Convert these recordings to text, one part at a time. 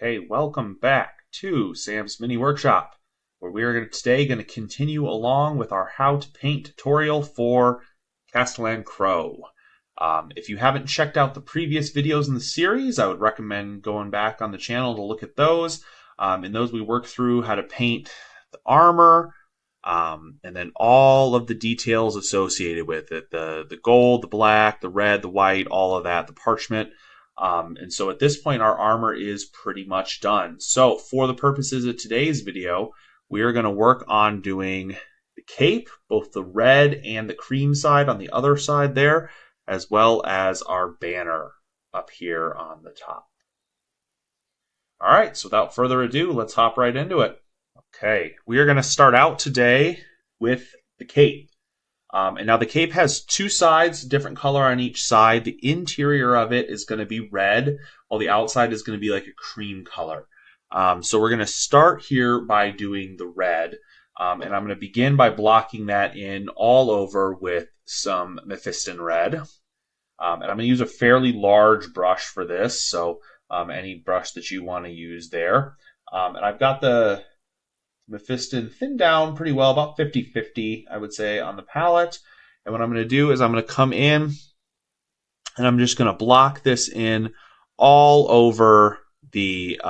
Okay, welcome back to Sam's Mini Workshop, where we are today going to continue along with our How to Paint tutorial for Castellan Crowe. If you haven't checked out the previous videos in the series, I would recommend going back on the channel to look at those. In those, we work through how to paint the armor, and then all of the details associated with it, the gold, the black, the red, the white, all of that, the parchment. And so at this point, our armor is pretty much done. So for the purposes of today's video, we are going to work on doing the cape, both the red and the cream side on the other side there, as well as our banner up here on the top. All right, so without further ado, let's hop right into it. Okay, we are going to start out today with the cape. And now the cape has two sides, different color on each side. The interior of it is going to be red, while the outside is going to be like a cream color. So we're going to start here by doing the red. And I'm going to begin by blocking that in all over with some Mephiston red. And I'm going to use a fairly large brush for this, so any brush that you want to use there. And I've got the Mephiston thinned down pretty well, about 50-50, I would say, on the palette. And what I'm going to do is I'm going to come in and I'm just going to block this in all over the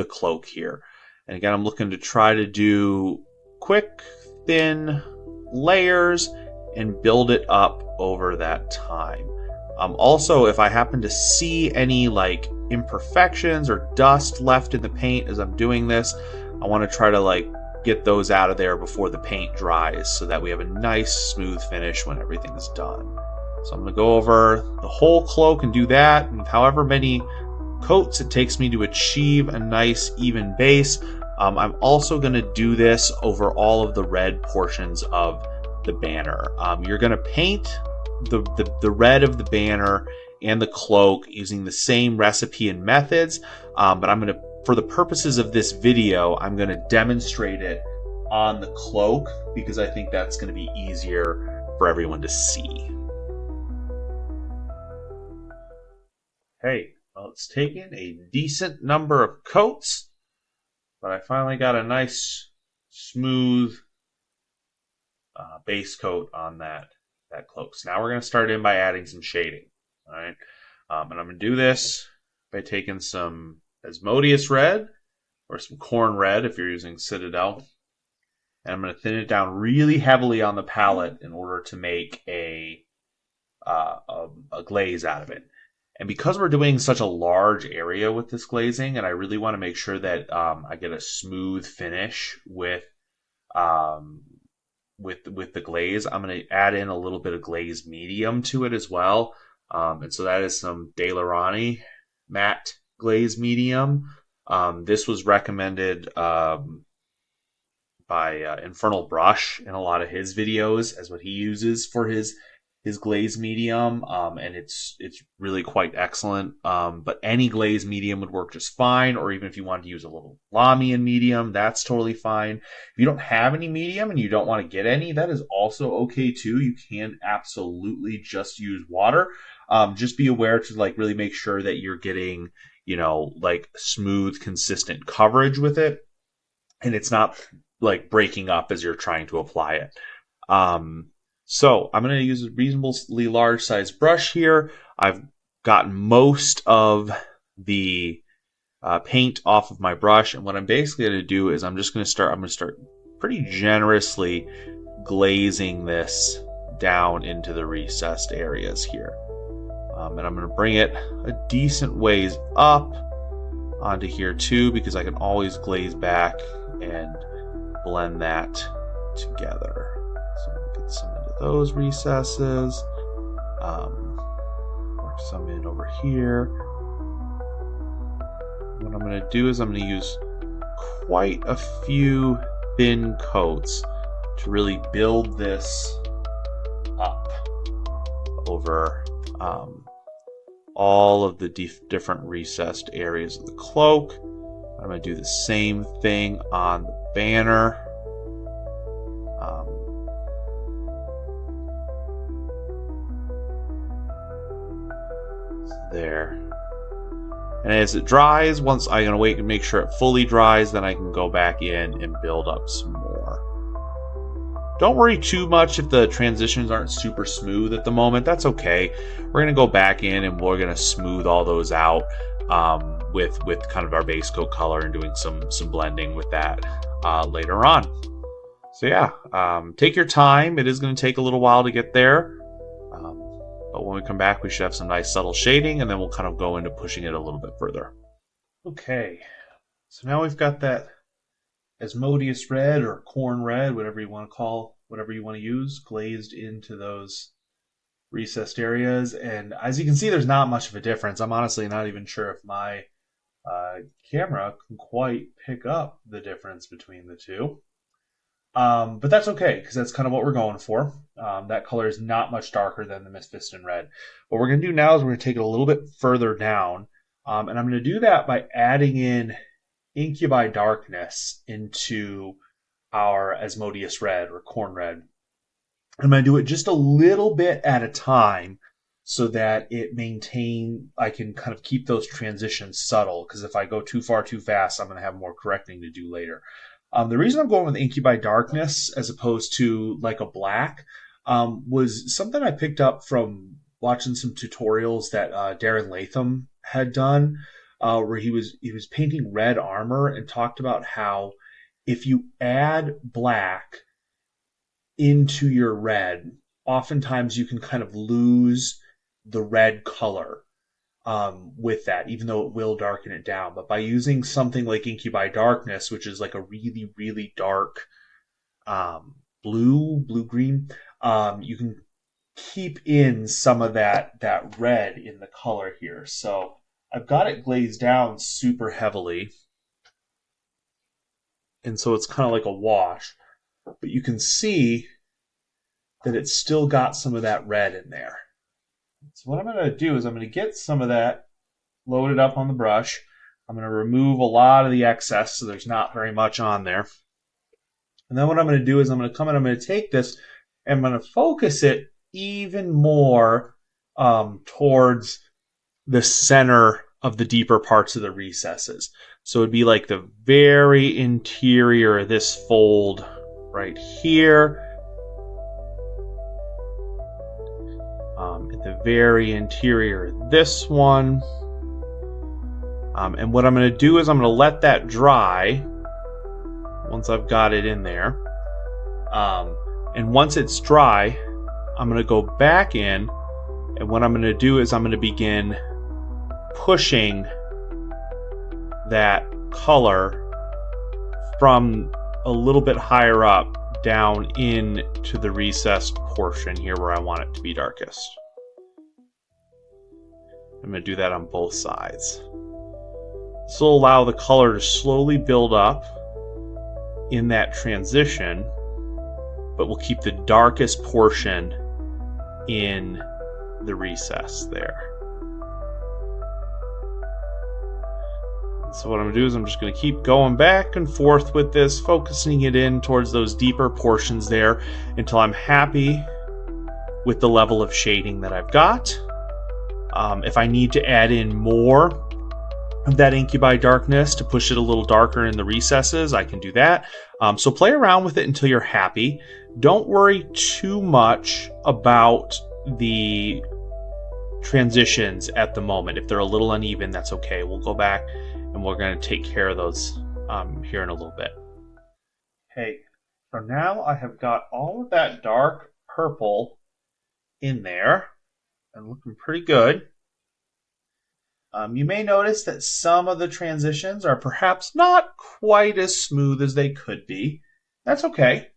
cloak here. And again, I'm looking to try to do quick, thin layers and build it up over that time. Also, if I happen to see any like imperfections or dust left in the paint as I'm doing this, I want to try to get those out of there before the paint dries so that we have a nice smooth finish when everything's done. So I'm going to go over the whole cloak and do that, and however many coats it takes me to achieve a nice even base. I'm also going to do this over all of the red portions of the banner. You're going to paint the red of the banner and the cloak using the same recipe and methods, but I'm going to, for the purposes of this video, I'm going to demonstrate it on the cloak because I think that's going to be easier for everyone to see. Hey, well, it's taken a decent number of coats, but I finally got a nice smooth base coat on that cloak. So now we're going to start in by adding some shading. All right, and I'm going to do this by taking some Asmodeus red or some corn red if you're using Citadel, and I'm going to thin it down really heavily on the palette in order to make a glaze out of it. And because we're doing such a large area with this glazing, and I really want to make sure that I get a smooth finish with the glaze, I'm going to add in a little bit of glaze medium to it as well. And so that is some De La Rani matte glaze medium. This was recommended by Infernal Brush in a lot of his videos as what he uses for his glaze medium, and it's really quite excellent. But any glaze medium would work just fine, or even if you wanted to use a little Lamian medium, that's totally fine. If you don't have any medium and you don't want to get any, that is also okay too. You can absolutely just use water. Just be aware to really make sure that you're getting smooth, consistent coverage with it, and it's not breaking up as you're trying to apply it. So I'm going to use a reasonably large size brush here. I've gotten most of the paint off of my brush, and what I'm basically going to do is I'm going to start pretty generously glazing this down into the recessed areas here. And I'm going to bring it a decent ways up onto here too, because I can always glaze back and blend that together. So we'll get some into those recesses, work some in over here. What I'm going to do is I'm going to use quite a few thin coats to really build this up over all of the different recessed areas of the cloak. I'm going to do the same thing on the banner. There. And as it dries, once I'm going to wait and make sure it fully dries, then I can go back in and build up some more. Don't worry too much if the transitions aren't super smooth at the moment. That's okay. We're going to go back in and we're going to smooth all those out with kind of our base coat color and doing some blending with that later on. So yeah, take your time. It is going to take a little while to get there. But when we come back, we should have some nice subtle shading, and then we'll kind of go into pushing it a little bit further. Okay, so now we've got that Asmodeus red or corn red, whatever you want to use, glazed into those recessed areas. And as you can see, there's not much of a difference. I'm honestly not even sure if my camera can quite pick up the difference between the two. But that's okay, because that's kind of what we're going for. That color is not much darker than the Mephiston red. What we're going to do now is we're going to take it a little bit further down. And I'm going to do that by adding in Incubi Darkness into our Asmodeus red or corn red. I'm going to do it just a little bit at a time so that I can kind of keep those transitions subtle, because if I go too far too fast, I'm going to have more correcting to do later. The reason I'm going with Incubi Darkness as opposed to like a black was something I picked up from watching some tutorials that Darren Latham had done, where he was painting red armor and talked about how if you add black into your red, oftentimes you can kind of lose the red color with that, even though it will darken it down. But by using something like Incubi Darkness, which is like a really, really dark blue-green, you can keep in some of that red in the color here. So I've got it glazed down super heavily, and so it's kind of like a wash. But you can see that it's still got some of that red in there. So what I'm going to do is I'm going to get some of that loaded up on the brush. I'm going to remove a lot of the excess so there's not very much on there. And then what I'm going to do is I'm going to come and I'm going to take this and I'm going to focus it even more towards the center of the deeper parts of the recesses. So it'd be like the very interior of this fold right here. At the very interior of this one. And what I'm going to do is I'm going to let that dry once I've got it in there. And once it's dry, I'm going to go back in, and what I'm going to do is I'm going to begin pushing that color from a little bit higher up down into the recessed portion here where I want it to be darkest. I'm going to do that on both sides. This will allow the color to slowly build up in that transition, but we'll keep the darkest portion in the recess there. So what I'm going to do is I'm just going to keep going back and forth with this, focusing it in towards those deeper portions there until I'm happy with the level of shading that I've got. If I need to add in more of that Incubi Darkness to push it a little darker in the recesses, I can do that. So play around with it until you're happy. Don't worry too much about the transitions at the moment. If they're a little uneven, that's okay. We'll go back and we're going to take care of those here in a little bit. Okay, so now I have got all of that dark purple in there and looking pretty good. You may notice that some of the transitions are perhaps not quite as smooth as they could be. That's okay.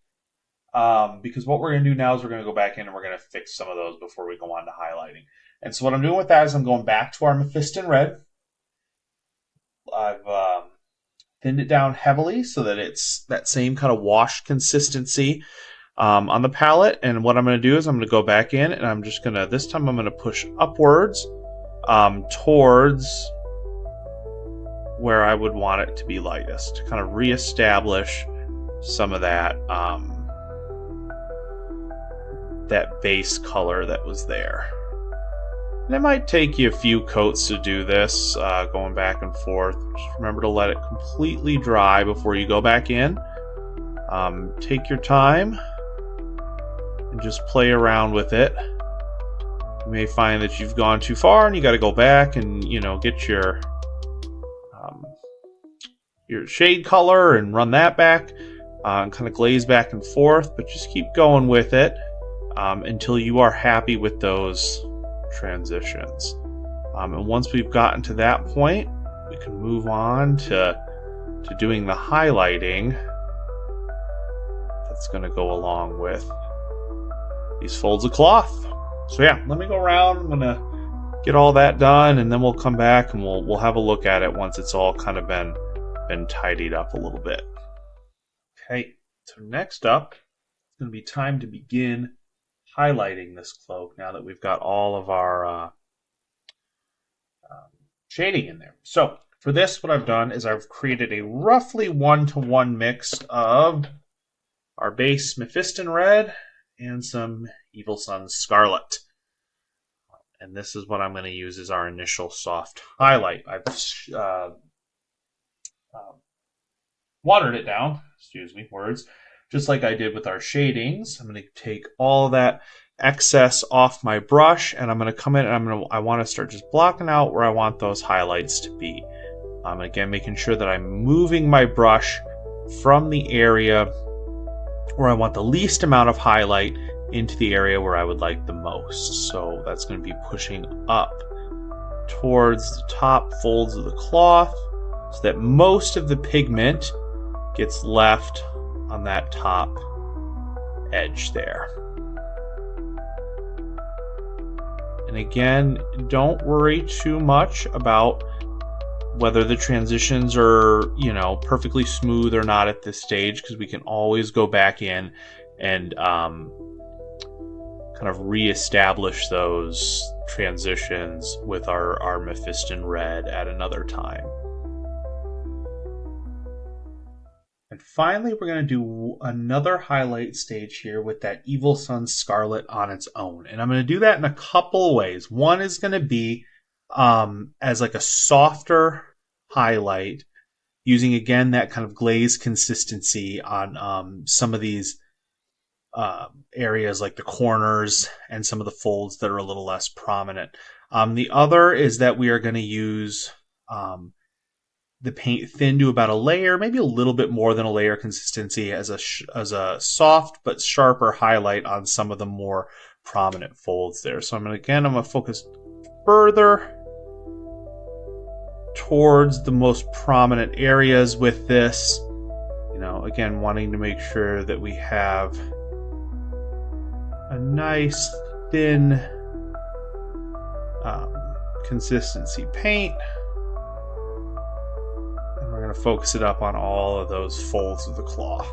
Because what we're going to do now is we're going to go back in and we're going to fix some of those before we go on to highlighting. And so what I'm doing with that is I'm going back to our Mephiston red. I've thinned it down heavily so that it's that same kind of wash consistency on the palette. And what I'm going to do is I'm going to go back in and I'm just going to, this time I'm going to push upwards towards where I would want it to be lightest to kind of reestablish some of that that base color that was there. And it might take you a few coats to do this, going back and forth. Just remember to let it completely dry before you go back in. Take your time and just play around with it. You may find that you've gone too far and you got to go back and, get your shade color and run that back and kind of glaze back and forth, but just keep going with it until you are happy with those transitions. And once we've gotten to that point, we can move on to doing the highlighting that's going to go along with these folds of cloth. So yeah, let me go around. I'm going to get all that done, and then we'll come back and we'll have a look at it once it's all kind of been tidied up a little bit. Okay, so next up, it's going to be time to begin highlighting this cloak now that we've got all of our shading in there. So for this, what I've done is I've created a roughly 1-to-1 mix of our base Mephiston Red and some Evil Sun Scarlet. And this is what I'm going to use as our initial soft highlight. I've watered it down, just like I did with our shadings. I'm going to take all that excess off my brush, and I'm going to come in and I want to start just blocking out where I want those highlights to be. Again, making sure that I'm moving my brush from the area where I want the least amount of highlight into the area where I would like the most. So that's going to be pushing up towards the top folds of the cloth so that most of the pigment gets left on that top edge there. And again, don't worry too much about whether the transitions are, perfectly smooth or not at this stage, because we can always go back in and kind of reestablish those transitions with our Mephiston Red at another time. And finally, we're going to do another highlight stage here with that Evil Sun Scarlet on its own. And I'm going to do that in a couple of ways. One is going to be as like a softer highlight, using, again, that kind of glaze consistency on some of these areas like the corners and some of the folds that are a little less prominent. The other is that we are going to use the paint thin to about a layer, maybe a little bit more than a layer consistency, as a soft but sharper highlight on some of the more prominent folds there. So I'm going to focus further towards the most prominent areas with this. Again, wanting to make sure that we have a nice thin consistency paint. We're going to focus it up on all of those folds of the cloth.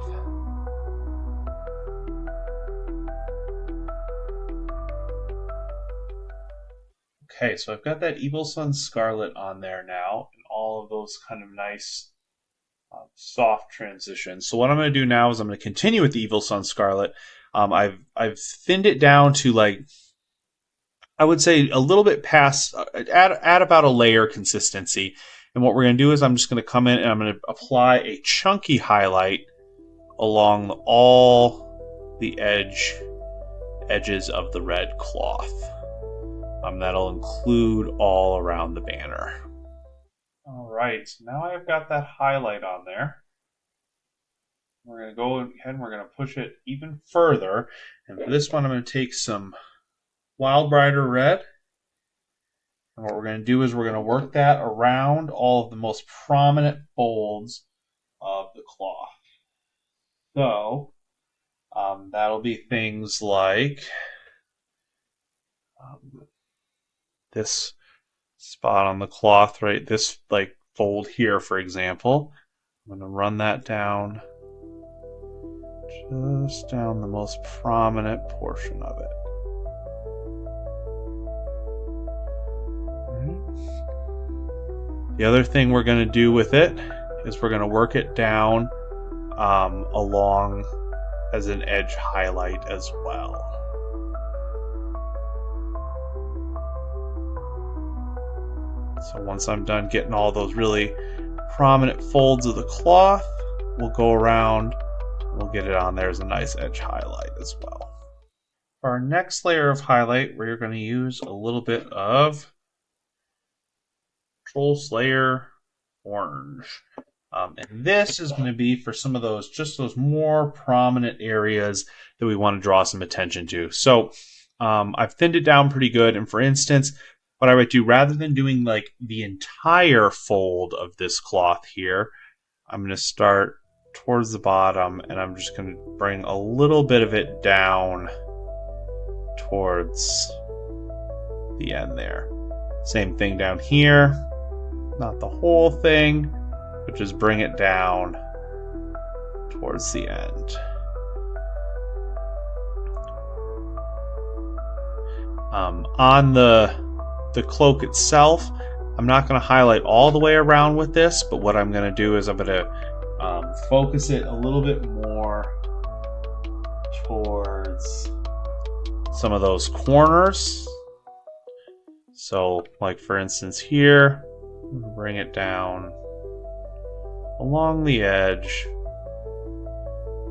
Okay, so I've got that Evil Sun Scarlet on there now, and all of those kind of nice soft transitions. So what I'm going to do now is I'm going to continue with the Evil Sun Scarlet. I've thinned it down to, I would say, a little bit past, at about a layer consistency. And what we're going to do is I'm just going to come in and I'm going to apply a chunky highlight along all the edges of the red cloth. That'll include all around the banner. All right, so now I've got that highlight on there. We're going to go ahead and we're going to push it even further. And for this one, I'm going to take some Wild Rider Red. And what we're going to do is we're going to work that around all of the most prominent folds of the cloth. So that'll be things like this spot on the cloth, right? This fold here, for example. I'm going to run that down just down the most prominent portion of it. The other thing we're going to do with it is we're going to work it down along as an edge highlight as well. So once I'm done getting all those really prominent folds of the cloth, we'll go around, we'll get it on there as a nice edge highlight as well. For our next layer of highlight, we're going to use a little bit of Troll Slayer Orange. And this is going to be for some of those, just those more prominent areas that we want to draw some attention to. So I've thinned it down pretty good. And for instance, what I would do, rather than doing like the entire fold of this cloth here, I'm going to start towards the bottom and I'm just going to bring a little bit of it down towards the end there. Same thing down here, not the whole thing, but just bring it down towards the end. On the cloak itself, I'm not going to highlight all the way around with this, but what I'm going to do is I'm going to focus it a little bit more towards some of those corners. So like for instance here, bring it down along the edge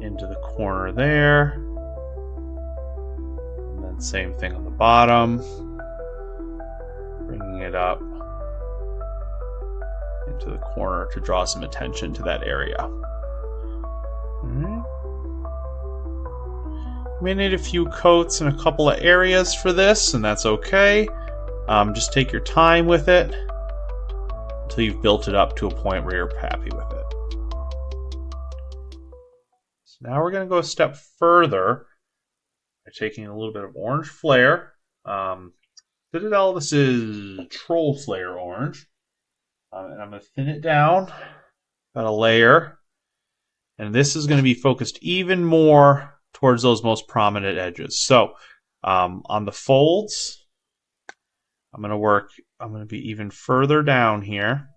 into the corner there, and then same thing on the bottom, bringing it up into the corner to draw some attention to that area. You may need a few coats in a couple of areas for this, and that's okay. Just take your time with it until you've built it up to a point where you're happy with it. So now we're going to go a step further by taking a little bit of orange flare. Citadel, this is Troll Slayer Orange. And I'm going to thin it down, about a layer. And this is going to be focused even more towards those most prominent edges. So on the folds, I'm going to be even further down here.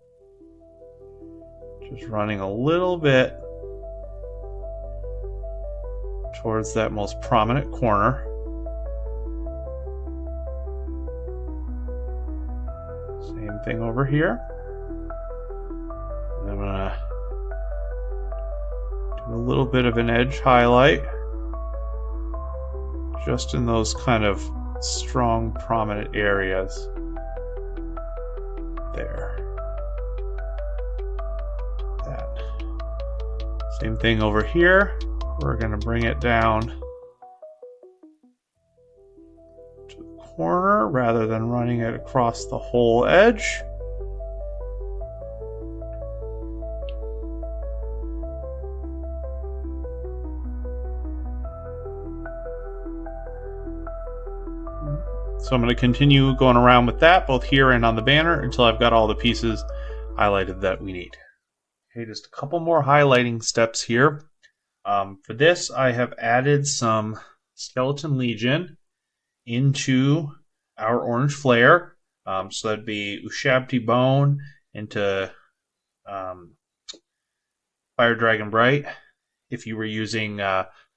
Just running a little bit towards that most prominent corner. Same thing over here. And I'm going to do a little bit of an edge highlight just in those kind of strong, prominent areas there. That. Same thing over here. We're going to bring it down to the corner rather than running it across the whole edge. So I'm going to continue going around with that, both here and on the banner, until I've got all the pieces highlighted that we need. Okay, just a couple more highlighting steps here. For this, I have added some Skeleton Legion into our orange flare. So that'd be Ushabti Bone into Fire Dragon Bright if you were using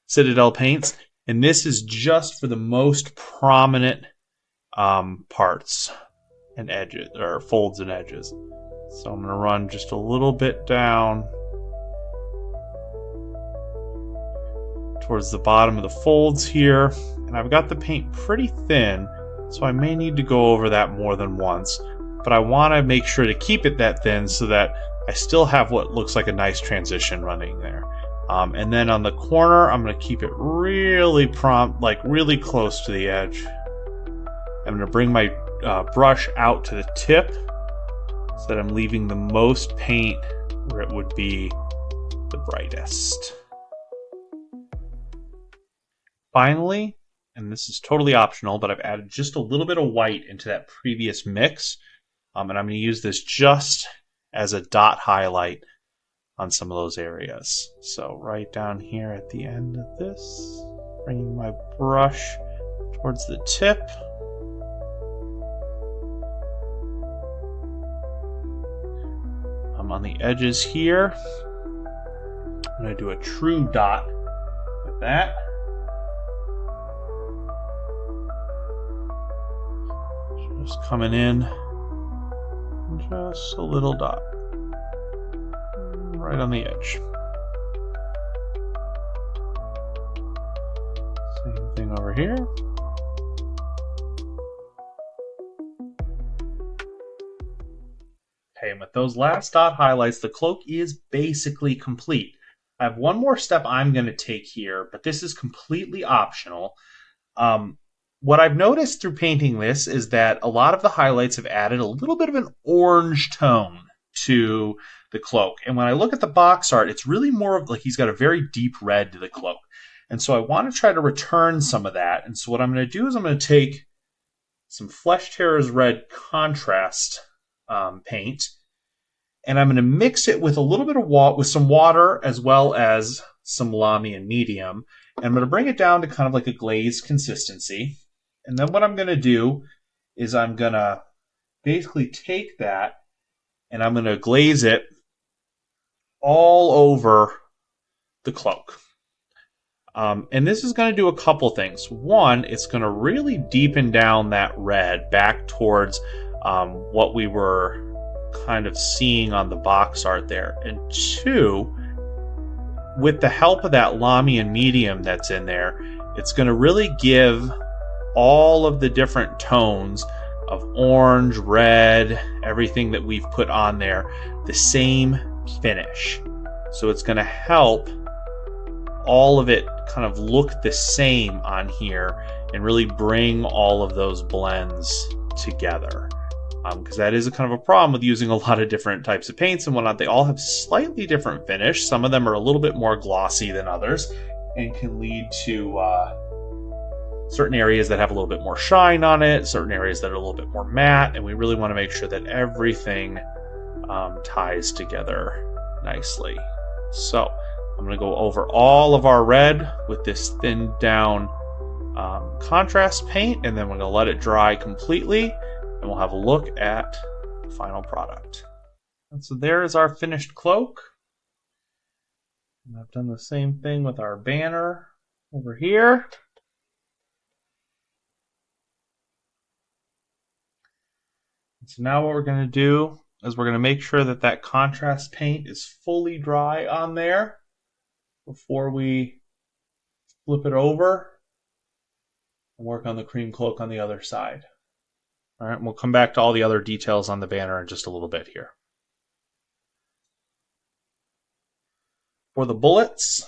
Citadel paints. And this is just for the most prominent parts and edges, or folds and edges. So I'm going to run just a little bit down towards the bottom of the folds here, and I've got the paint pretty thin, so I may need to go over that more than once, but I want to make sure to keep it that thin so that I still have what looks like a nice transition running there. And then on the corner, I'm going to keep it really really close to the edge. I'm going to bring my brush out to the tip so that I'm leaving the most paint where it would be the brightest. Finally, and this is totally optional, but I've added just a little bit of white into that previous mix. And I'm going to use this just as a dot highlight on some of those areas. So right down here at the end of this, bringing my brush towards the tip. I'm on the edges here. I'm going to do a true dot with that. Just coming in just a little dot right on the edge. Same thing over here. Okay, and with those last dot highlights, the cloak is basically complete. I have one more step I'm going to take here, but this is completely optional. What I've noticed through painting this is that a lot of the highlights have added a little bit of an orange tone to the cloak. And when I look at the box art, it's really more of like he's got a very deep red to the cloak. And so I want to try to return some of that. And so what I'm going to do is I'm going to take some Flesh Terror's Red contrast paint, and I'm going to mix it with a little bit of with some water as well as some Lamy and medium. And I'm going to bring it down to kind of like a glazed consistency. And then what I'm going to do is I'm going to basically take that and I'm going to glaze it all over the cloak. And this is going to do a couple things. One, it's going to really deepen down that red back towards what we were kind of seeing on the box art there. And two, with the help of that Lamy and medium that's in there, it's going to really give all of the different tones of orange, red, everything that we've put on there, the same finish. So it's going to help all of it kind of look the same on here and really bring all of those blends together. Because that is a kind of a problem with using a lot of different types of paints and whatnot. They all have slightly different finish. Some of them are a little bit more glossy than others and can lead to certain areas that have a little bit more shine on it, certain areas that are a little bit more matte, and we really want to make sure that everything ties together nicely. So I'm going to go over all of our red with this thinned down contrast paint, and then we're going to let it dry completely, and we'll have a look at the final product. And so there is our finished cloak. And I've done the same thing with our banner over here. So now what we're going to do is we're going to make sure that that contrast paint is fully dry on there before we flip it over and work on the cream cloak on the other side. All right, and we'll come back to all the other details on the banner in just a little bit here. For the bullets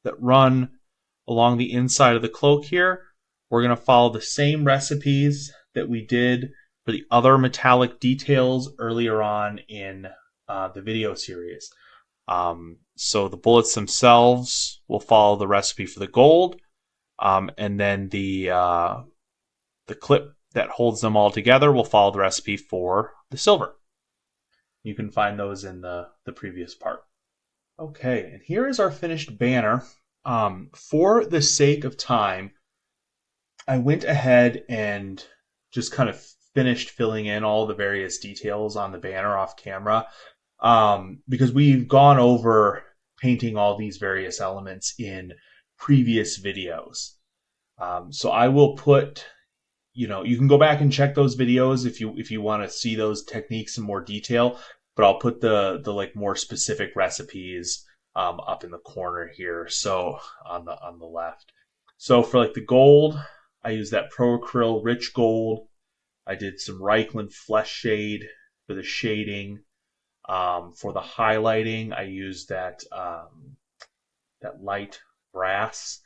that run along the inside of the cloak here, we're going to follow the same recipes that we did for the other metallic details earlier on in the video series. So the bullets themselves will follow the recipe for the gold, and then the clip that holds them all together will follow the recipe for the silver. You can find those in the previous part. Okay, and here is our finished banner. For the sake of time, I went ahead and just kind of finished filling in all the various details on the banner off camera, because we've gone over painting all these various elements in previous videos. So I will put, you can go back and check those videos if you want to see those techniques in more detail, but I'll put the like more specific recipes up in the corner here, so on the left. So for like the gold, I use that Pro Acryl Rich Gold. I did some Reichland Flesh Shade for the shading. For the highlighting, I used that light brass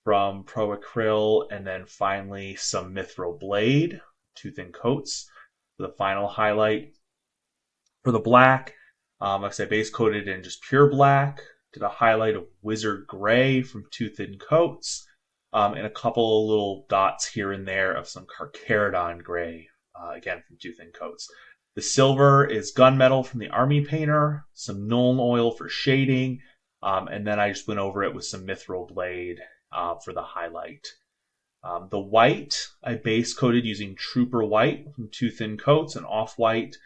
from Pro Acryl, and then finally some Mithril Blade, 2 thin coats for the final highlight. For the black, like I said, base coated in just pure black. Did a highlight of Wizard Gray from 2 thin coats. And a couple of little dots here and there of some Carcharodon Gray, again from 2 thin coats. The silver is Gunmetal from the Army Painter, some Nuln Oil for shading, and then I just went over it with some Mithril Blade for the highlight. The white, I base coated using Trooper White from 2 thin coats and Off-White.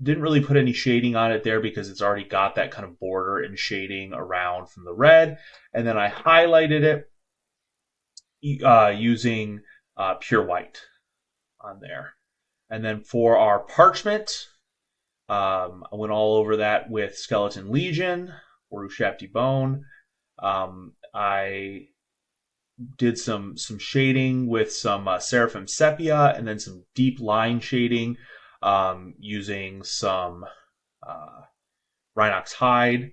Didn't really put any shading on it there because it's already got that kind of border and shading around from the red. And then I highlighted it using pure white on there. And then for our parchment, I went all over that with Skeleton Legion or Ushabti Bone. I did some shading with some Seraphim Sepia, and then some deep line shading using some Rhinox Hide.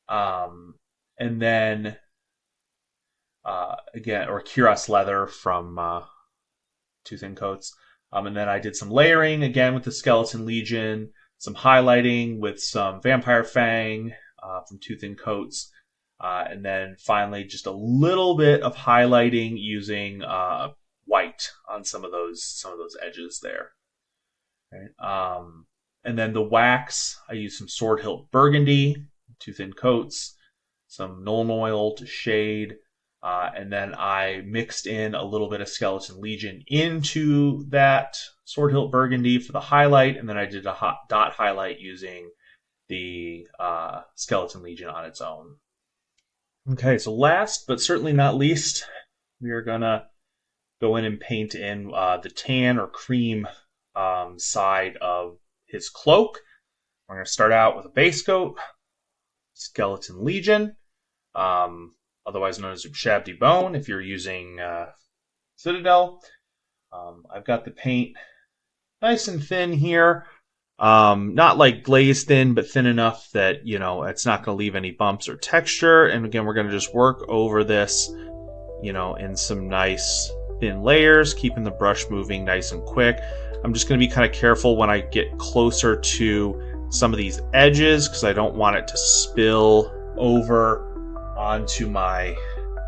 And then again, or Cuirass Leather from Two Thin Coats. And then I did some layering again with the Skeleton Legion, some highlighting with some Vampire Fang from Two Thin Coats, and then finally just a little bit of highlighting using white on some of those edges there. Right? And then the wax, I used some Sword Hilt Burgundy, Two Thin Coats, some Nuln Oil to shade. And then I mixed in a little bit of Skeleton Legion into that Sword Hilt Burgundy for the highlight, and then I did a hot dot highlight using the Skeleton Legion on its own. Okay, so last but certainly not least, we are gonna go in and paint in the tan or cream side of his cloak. We're gonna start out with a base coat, Skeleton Legion. Otherwise known as Ushabti Bone if you're using Citadel. I've got the paint nice and thin here. Not like glaze thin, but thin enough that, you know, it's not going to leave any bumps or texture. And again, we're going to just work over this, you know, in some nice thin layers, keeping the brush moving nice and quick. I'm just going to be kind of careful when I get closer to some of these edges because I don't want it to spill over onto my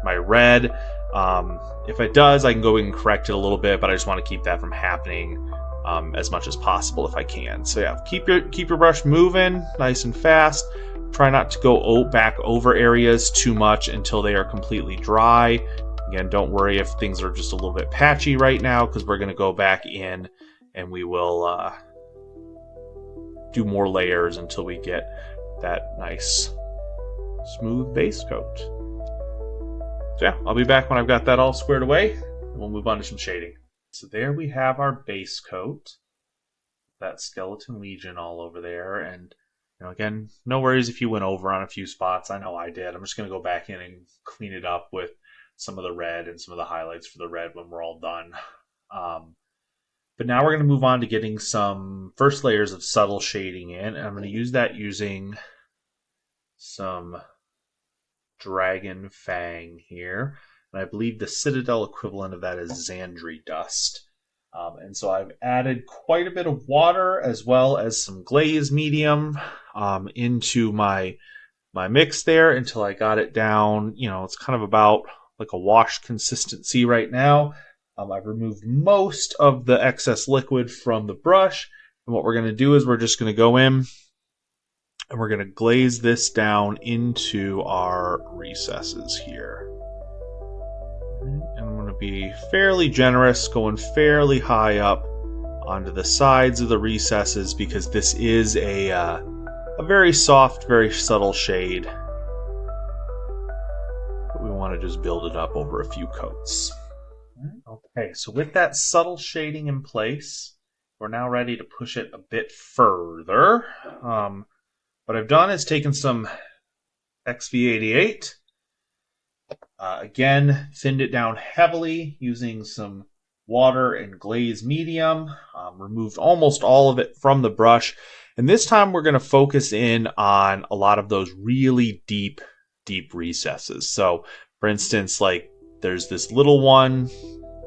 red. If it does, I can go and correct it a little bit, but I just want to keep that from happening as much as possible if I can. So yeah, keep your brush moving nice and fast. Try not to go back over areas too much until they are completely dry. Again, don't worry if things are just a little bit patchy right now because we're going to go back in and we will do more layers until we get that nice smooth base coat. So yeah, I'll be back when I've got that all squared away, and we'll move on to some shading. So there we have our base coat, that Skeleton Legion all over there, and you know, again, no worries if you went over on a few spots. I know I did. I'm just going to go back in and clean it up with some of the red and some of the highlights for the red when we're all done. But now we're going to move on to getting some first layers of subtle shading in, and I'm going to use that using some Dragon Fang here, and I believe the Citadel equivalent of that is Xandri Dust. And so I've added quite a bit of water as well as some glaze medium into my mix there until I got it down. You know, it's kind of about like a wash consistency right now. I've removed most of the excess liquid from the brush, and what we're going to do is we're just going to go in and we're going to glaze this down into our recesses here. And I'm going to be fairly generous, going fairly high up onto the sides of the recesses because this is a very soft, very subtle shade. But we want to just build it up over a few coats. Okay, so with that subtle shading in place, we're now ready to push it a bit further. What I've done is taken some XV88, again, thinned it down heavily using some water and glaze medium, removed almost all of it from the brush, and this time we're going to focus in on a lot of those really deep recesses. So, for instance, like there's this little one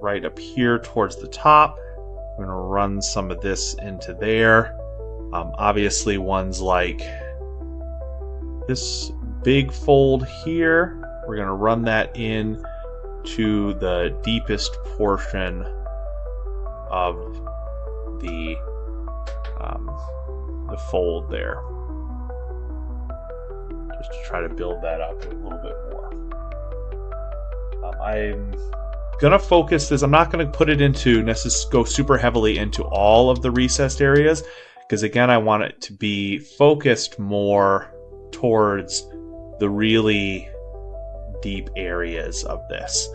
right up here towards the top. I'm going to run some of this into there. Obviously, ones like this big fold here, we're going to run that in to the deepest portion of the fold there, just to try to build that up a little bit more. I'm gonna focus this. I'm not gonna put it into go super heavily into all of the recessed areas because again, I want it to be focused more towards the really deep areas of this.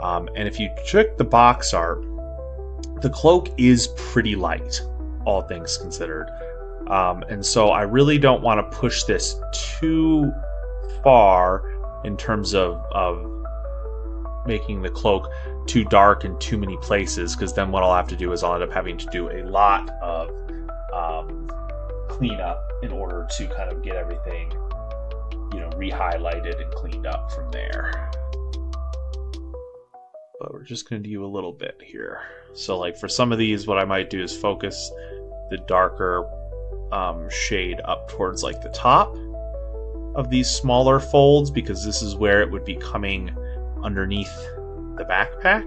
And if you check the box art the cloak is pretty light, all things considered. And so I really don't want to push this too far in terms of making the cloak too dark in too many places, because then what I'll have to do is I'll end up having to do a lot of cleanup in order to kind of get everything, re-highlighted and cleaned up from there. But we're just going to do a little bit here. So like for some of these, what I might do is focus the darker shade up towards like the top of these smaller folds, because this is where it would be coming underneath the backpack,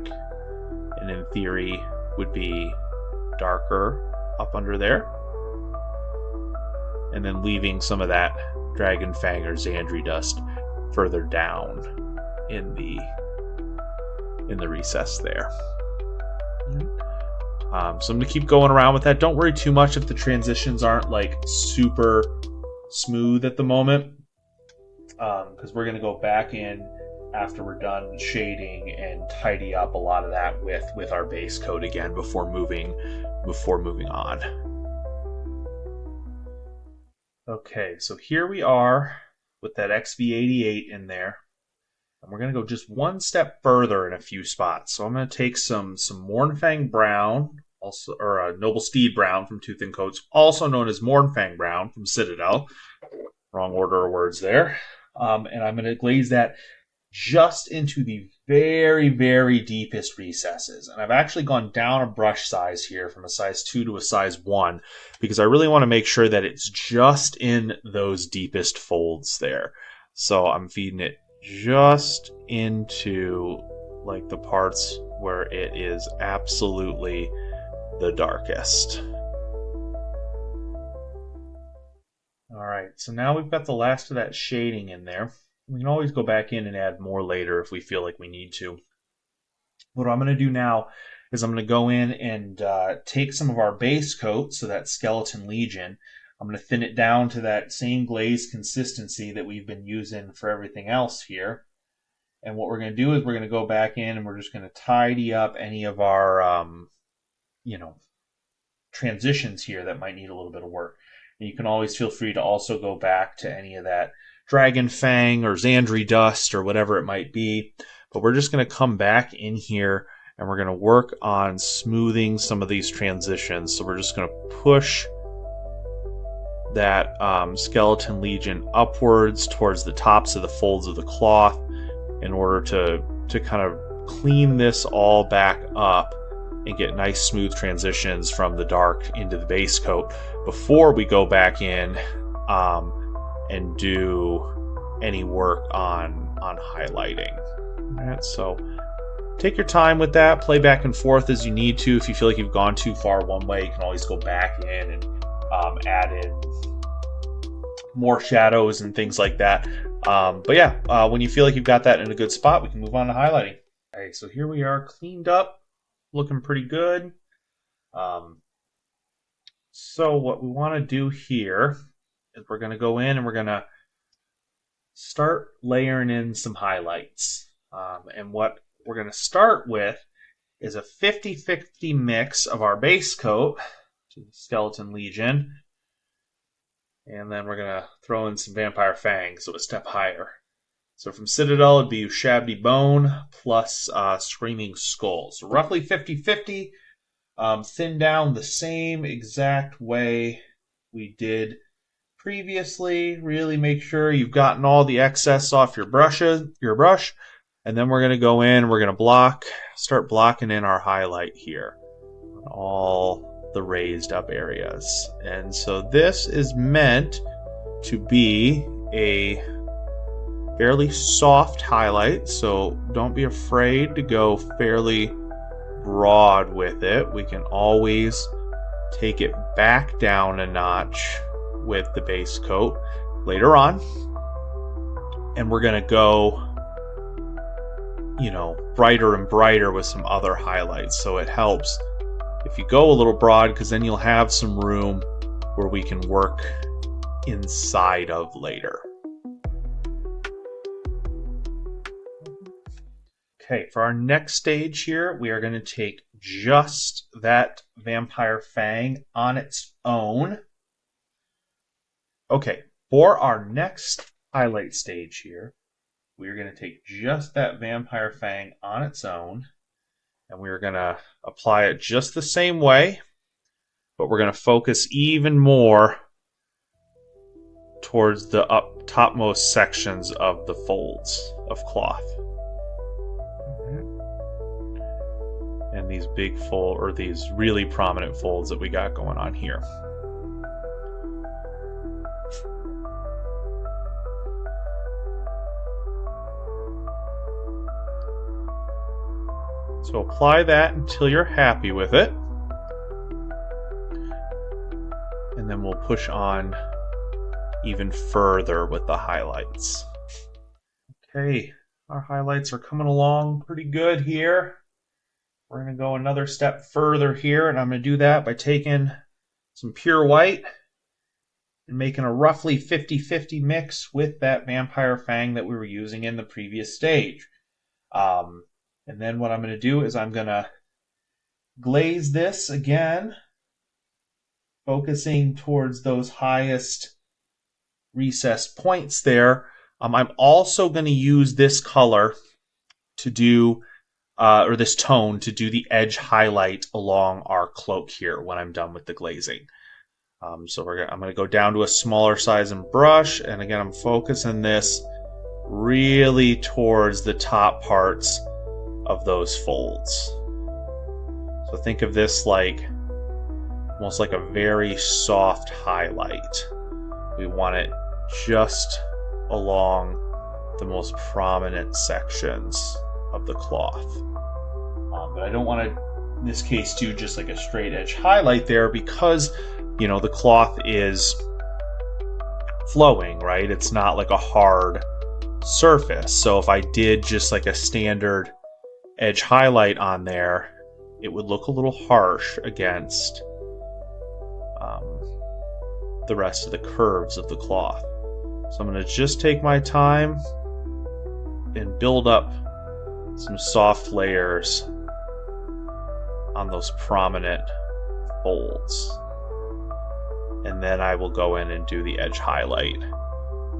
and in theory would be darker up under there, and then leaving some of that dragon fang or Xandri dust further down in the recess there. So I'm going to keep going around with that. Don't worry too much if the transitions aren't like super smooth at the moment, because we're going to go back in after we're done shading and tidy up a lot of that with our base coat again before moving on. Okay, so here we are with that XV88 in there, and we're going to go just one step further in a few spots. So I'm going to take some Mournfang Brown, also, or Noble Steed Brown from Tooth and Coats, also known as Mournfang Brown from Citadel. Wrong order of words there. And I'm going to glaze that just into the very, very deepest recesses. And I've actually gone down a brush size here from a size 2 to a size 1, because I really want to make sure that it's just in those deepest folds there. So I'm feeding it just into like the parts where it is absolutely the darkest. All right, so now we've got the last of that shading in there. We can always go back in and add more later if we feel like we need to. What I'm going to do now is I'm going to go in and take some of our base coat, so that Skeleton Legion. I'm going to thin it down to that same glaze consistency that we've been using for everything else here. And what we're going to do is we're going to go back in and we're just going to tidy up any of our, transitions here that might need a little bit of work. And you can always feel free to also go back to any of that Dragon Fang or Xandri dust or whatever it might be. But we're just going to come back in here and we're going to work on smoothing some of these transitions. So we're just going to push that Skeleton Legion upwards towards the tops of the folds of the cloth in order to kind of clean this all back up and get nice smooth transitions from the dark into the base coat before we go back in and do any work on highlighting. All right, so take your time with that. Play back and forth as you need to. If you feel like you've gone too far one way, you can always go back in and add in more shadows and things like that. But yeah, when you feel like you've got that in a good spot, we can move on to highlighting. All right, so here we are, cleaned up, looking pretty good. So what we want to do here is we're going to go in and we're going to start layering in some highlights. And what we're going to start with is a 50-50 mix of our base coat to the Skeleton Legion. And then we're going to throw in some Vampire Fangs, so a step higher. So from Citadel, it'd be Shabby Bone plus Screaming Skull. So roughly 50-50. Thin down the same exact way we did previously. Really make sure you've gotten all the excess off your brush. And then we're going to go in and we're going to start blocking in our highlight here on all the raised up areas. And so this is meant to be a fairly soft highlight, so don't be afraid to go fairly broad with it. We can always take it back down a notch with the base coat later on, and we're going to go brighter and brighter with some other highlights. So it helps if you go a little broad, because then you'll have some room where we can work inside of later. Okay, for our next stage here, we are going to take just that vampire fang on its own. Okay, for our next highlight stage here, we're going to take just that vampire fang on its own, and we're going to apply it just the same way, but we're going to focus even more towards the topmost sections of the folds of cloth. And these big fold, or these really prominent folds that we got going on here. So apply that until you're happy with it. And then we'll push on even further with the highlights. Okay, our highlights are coming along pretty good here. We're going to go another step further here, and I'm going to do that by taking some pure white and making a roughly 50-50 mix with that vampire fang that we were using in the previous stage. And then what I'm going to do is I'm going to glaze this again, focusing towards those highest recessed points there. I'm also going to use this color to do or this tone to do the edge highlight along our cloak here when I'm done with the glazing. So I'm going to go down to a smaller size and brush, and again I'm focusing this really towards the top parts of those folds. So think of this like almost like a very soft highlight. We want it just along the most prominent sections of the cloth. But I don't want to, in this case, do just like a straight edge highlight there because, you know, the cloth is flowing, right? It's not like a hard surface. So if I did just like a standard edge highlight on there, it would look a little harsh against the rest of the curves of the cloth. So I'm going to just take my time and build up some soft layers on those prominent folds. And then I will go in and do the edge highlight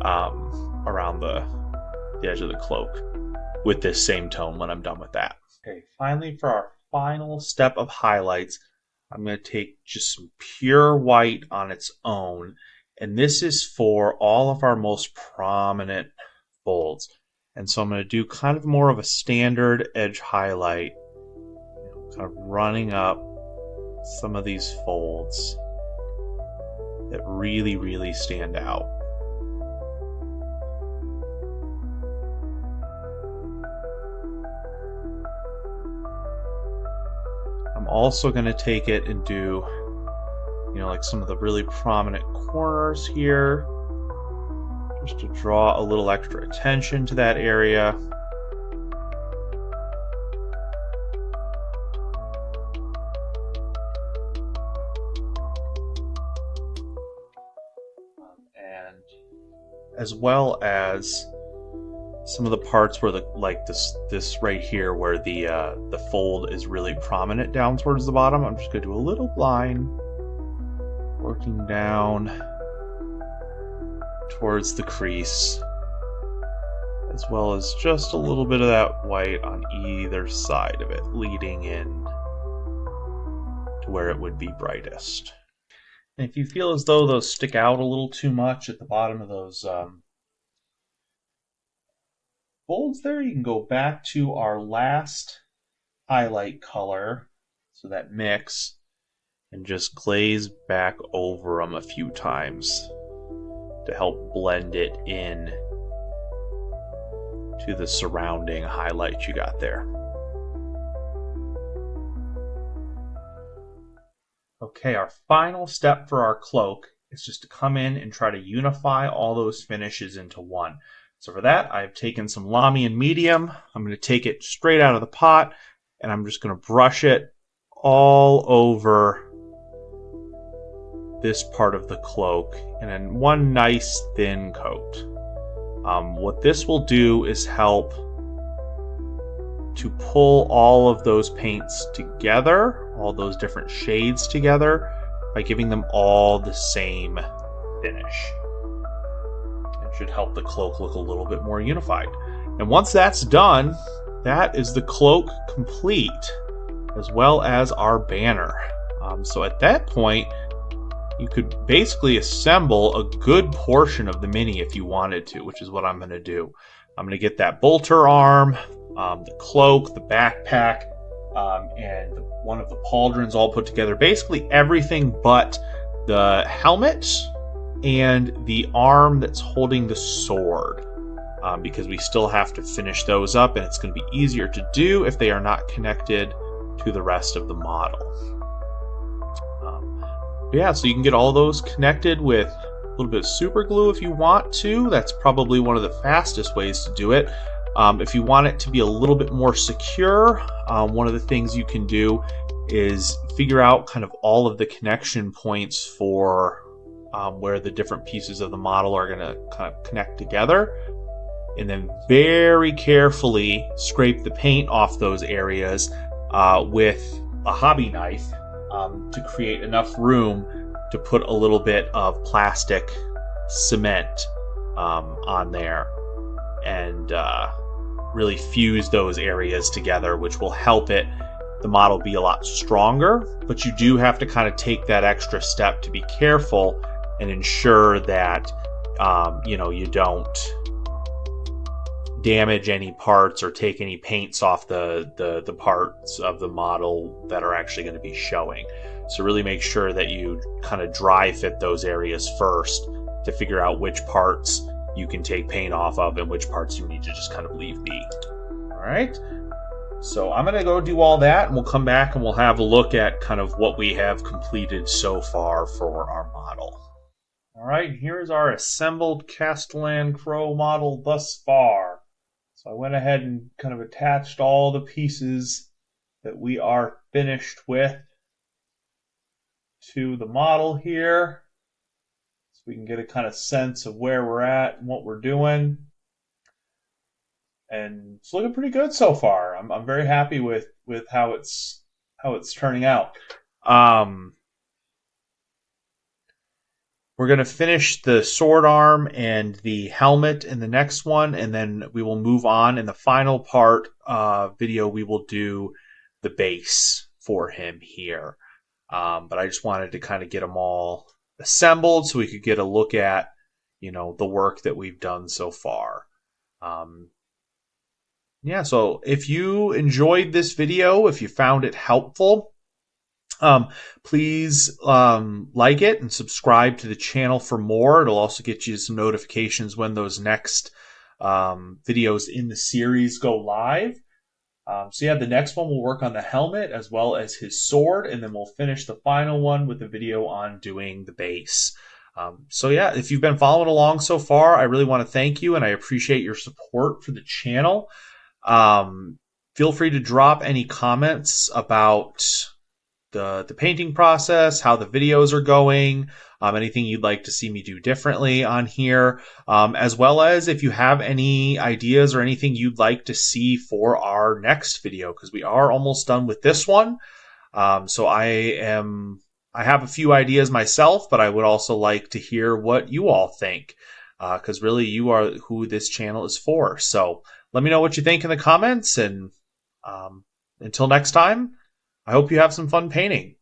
around the edge of the cloak with this same tone when I'm done with that. Okay, finally for our final step of highlights, I'm going to take just some pure white on its own, and this is for all of our most prominent folds. And so I'm going to do kind of more of a standard edge highlight, kind of running up some of these folds that really, really stand out. I'm also going to take it and do, you know, like some of the really prominent corners here, just to draw a little extra attention to that area. And as well as some of the parts where this right here where the fold is really prominent down towards the bottom. I'm just going to do a little line working down towards the crease, as well as just a little bit of that white on either side of it, leading in to where it would be brightest. And if you feel as though those stick out a little too much at the bottom of those folds there, you can go back to our last highlight color, so that mix, and just glaze back over them a few times to help blend it in to the surrounding highlight you got there. Okay, our final step for our cloak is just to come in and try to unify all those finishes into one. So for that, I've taken some Lamian Medium. I'm going to take it straight out of the pot, and I'm just going to brush it all over this part of the cloak and then one nice thin coat. What this will do is help to pull all of those paints together, all those different shades together, by giving them all the same finish. It should help the cloak look a little bit more unified. And once that's done, that is the cloak complete, as well as our banner. So at that point, you could basically assemble a good portion of the mini if you wanted to, which is what I'm going to do. I'm going to get that bolter arm, the cloak, the backpack, and one of the pauldrons all put together. Basically everything but the helmet and the arm that's holding the sword, because we still have to finish those up, and it's going to be easier to do if they are not connected to the rest of the model. Yeah, so you can get all those connected with a little bit of super glue if you want to. That's probably one of the fastest ways to do it. If you want it to be a little bit more secure, one of the things you can do is figure out kind of all of the connection points for where the different pieces of the model are going to kind of connect together, and then very carefully scrape the paint off those areas with a hobby knife to create enough room to put a little bit of plastic cement on there and really fuse those areas together, which will help the model be a lot stronger. But you do have to kind of take that extra step to be careful and ensure that you don't damage any parts or take any paints off the parts of the model that are actually going to be showing. So really make sure that you kind of dry fit those areas first to figure out which parts you can take paint off of and which parts you need to just kind of leave be. All right. So I'm going to go do all that, and we'll come back and we'll have a look at kind of what we have completed so far for our model. All right, here's our assembled Castellan Crowe model thus far. So I went ahead and kind of attached all the pieces that we are finished with to the model here, so we can get a kind of sense of where we're at and what we're doing. And it's looking pretty good so far. I'm very happy with how it's turning out. We're going to finish the sword arm and the helmet in the next one, and then we will move on. In the final part video, we will do the base for him here. But I just wanted to kind of get them all assembled so we could get a look at, the work that we've done so far. So if you enjoyed this video, if you found it helpful, please like it and subscribe to the channel for more. It'll also get you some notifications when those next videos in the series go live. The next one will work on the helmet as well as his sword, and then we'll finish the final one with a video on doing the base. If you've been following along so far, I really want to thank you, and I appreciate your support for the channel. Feel free to drop any comments about the painting process, how the videos are going, anything you'd like to see me do differently on here, as well as if you have any ideas or anything you'd like to see for our next video, because we are almost done with this one. I have a few ideas myself, but I would also like to hear what you all think, because really you are who this channel is for. So let me know what you think in the comments, and until next time, I hope you have some fun painting.